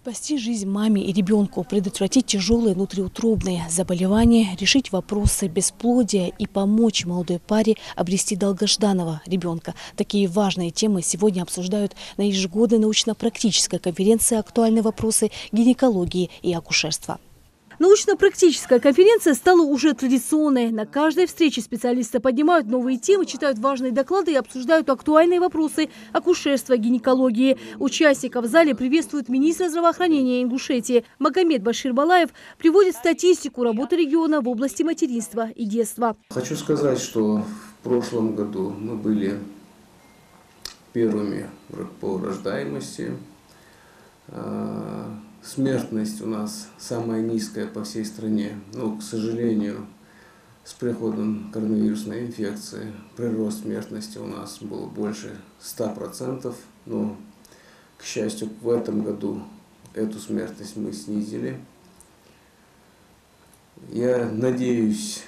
Спасти жизнь маме и ребенку, предотвратить тяжелые внутриутробные заболевания, решить вопросы бесплодия и помочь молодой паре обрести долгожданного ребенка. Такие важные темы сегодня обсуждают на ежегодной научно-практической конференции «Актуальные вопросы гинекологии и акушерства». Научно-практическая конференция стала уже традиционной. На каждой встрече специалисты поднимают новые темы, читают важные доклады и обсуждают актуальные вопросы акушерства, гинекологии. Участников в зале приветствует министр здравоохранения Ингушетии. Магомед Башир-Балаев приводит статистику работы региона в области материнства и детства. Хочу сказать, что в прошлом году мы были первыми по рождаемости. Смертность у нас самая низкая по всей стране, но, к сожалению, с приходом коронавирусной инфекции прирост смертности у нас был больше 100%, но, к счастью, в этом году эту смертность мы снизили. Я надеюсь,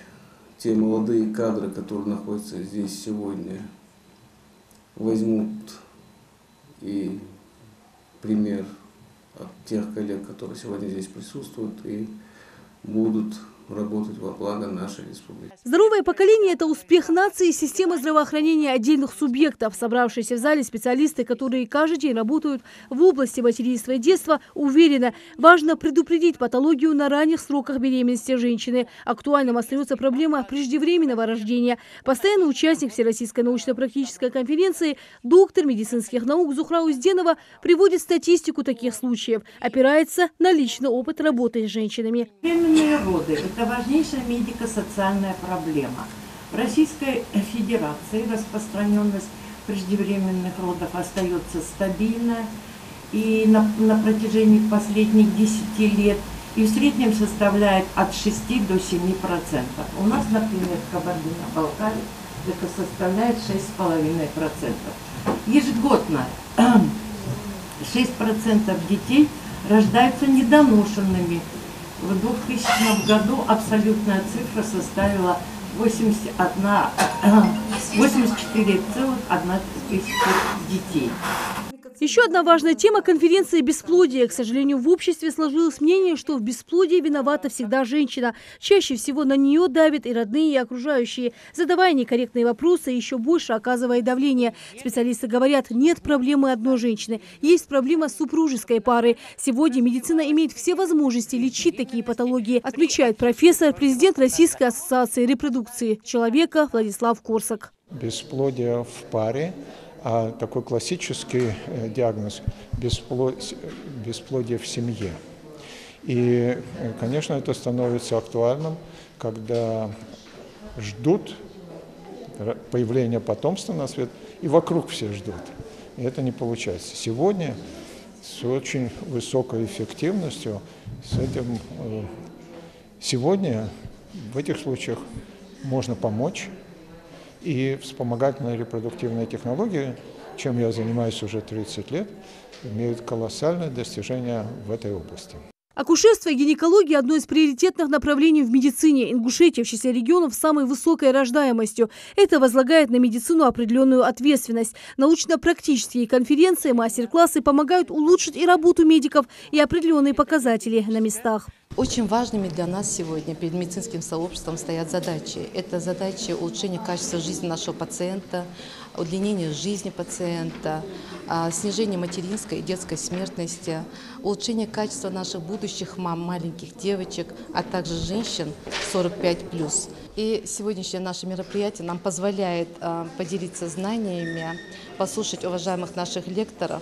те молодые кадры, которые находятся здесь сегодня, возьмут и пример от тех коллег, которые сегодня здесь присутствуют, и будут работать во благо нашей республики. Здоровое поколение – это успех нации и системы здравоохранения отдельных субъектов. Собравшиеся в зале специалисты, которые каждый день работают в области материнства и детства, уверены, важно предупредить патологию на ранних сроках беременности женщины. Актуальным остается проблема преждевременного рождения. Постоянный участник Всероссийской научно-практической конференции, доктор медицинских наук Зухра Узденова приводит статистику таких случаев, опирается на личный опыт работы с женщинами. Беременные роды – это важнейшая медико-социальная проблема. В Российской Федерации распространенность преждевременных родов остается стабильной и на протяжении последних 10 лет и в среднем составляет от 6 до 7%. У нас, например, в Кабардино-Балкарии это составляет 6,5%. Ежегодно 6% детей рождаются недоношенными. В 2000 году абсолютная цифра составила 84,1 тысячи детей. Еще одна важная тема конференции – бесплодие. К сожалению, в обществе сложилось мнение, что в бесплодии виновата всегда женщина. Чаще всего на нее давят и родные, и окружающие, задавая некорректные вопросы и еще больше оказывая давление. Специалисты говорят, нет проблемы одной женщины, есть проблема супружеской пары. Сегодня медицина имеет все возможности лечить такие патологии, отмечает профессор, президент Российской ассоциации репродукции человека Владислав Корсак. Бесплодие в паре. А такой классический диагноз – бесплодие в семье. И, конечно, это становится актуальным, когда ждут появления потомства на свет, и вокруг все ждут. И это не получается. Сегодня с очень высокой эффективностью сегодня в этих случаях можно помочь. И вспомогательные репродуктивные технологии, чем я занимаюсь уже 30 лет, имеют колоссальное достижение в этой области. Акушерство и гинекология – одно из приоритетных направлений в медицине. Ингушетия в числе регионов с самой высокой рождаемостью. Это возлагает на медицину определенную ответственность. Научно-практические конференции, мастер-классы помогают улучшить и работу медиков, и определенные показатели на местах. Очень важными для нас сегодня перед медицинским сообществом стоят задачи. Это задачи улучшения качества жизни нашего пациента, удлинения жизни пациента, снижения материнской и детской смертности, улучшение качества наших будущих мам, маленьких девочек, а также женщин 45+. И сегодняшнее наше мероприятие нам позволяет поделиться знаниями, послушать уважаемых наших лекторов,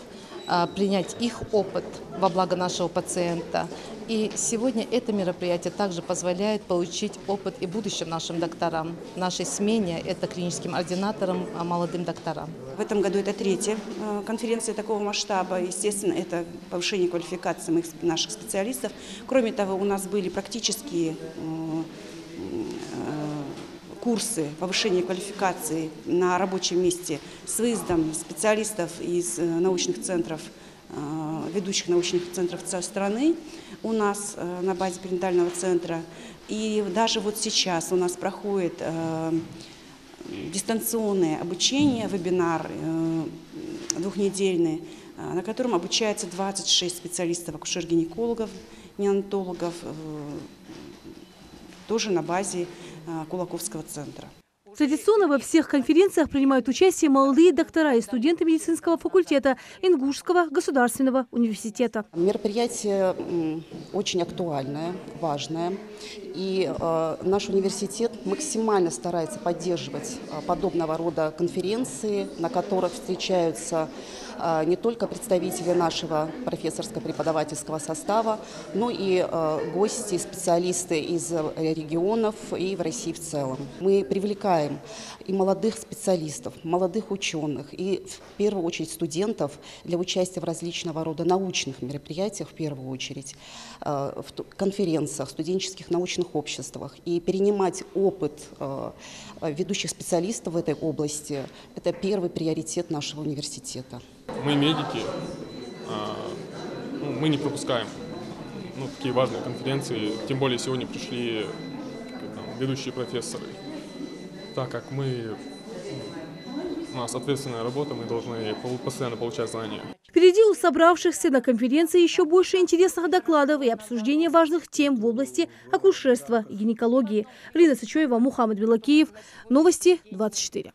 принять их опыт во благо нашего пациента. И сегодня это мероприятие также позволяет получить опыт и будущим нашим докторам, нашей смене, это клиническим ординаторам, молодым докторам. В этом году это третья конференция такого масштаба. Естественно, это повышение квалификации наших специалистов. Кроме того, у нас были практические курсы повышения квалификации на рабочем месте с выездом специалистов из научных центров, ведущих научных центров страны у нас на базе перинатального центра. И даже вот сейчас у нас проходит дистанционное обучение, вебинар двухнедельный на котором обучается 26 специалистов, акушер-гинекологов, неонатологов, тоже на базе Кулаковского центра. Традиционно во всех конференциях принимают участие молодые доктора и студенты медицинского факультета Ингушского государственного университета. Мероприятие очень актуальное, важное. И наш университет максимально старается поддерживать подобного рода конференции, на которых встречаются не только представители нашего профессорско-преподавательского состава, но и гости, специалисты из регионов и в России в целом. Мы привлекаем и молодых специалистов, молодых ученых, и в первую очередь студентов для участия в различного рода научных мероприятиях, в первую очередь, в конференциях, студенческих научных обществах. И перенимать опыт ведущих специалистов в этой области – это первый приоритет нашего университета. Мы медики, мы не пропускаем такие важные конференции, тем более сегодня пришли ведущие профессоры. Так как у нас ответственная работа, мы должны постоянно получать знания. Впереди у собравшихся на конференции еще больше интересных докладов и обсуждения важных тем в области акушерства и гинекологии. Лина Сычоева, Мухаммад Белакиев. Новости 24.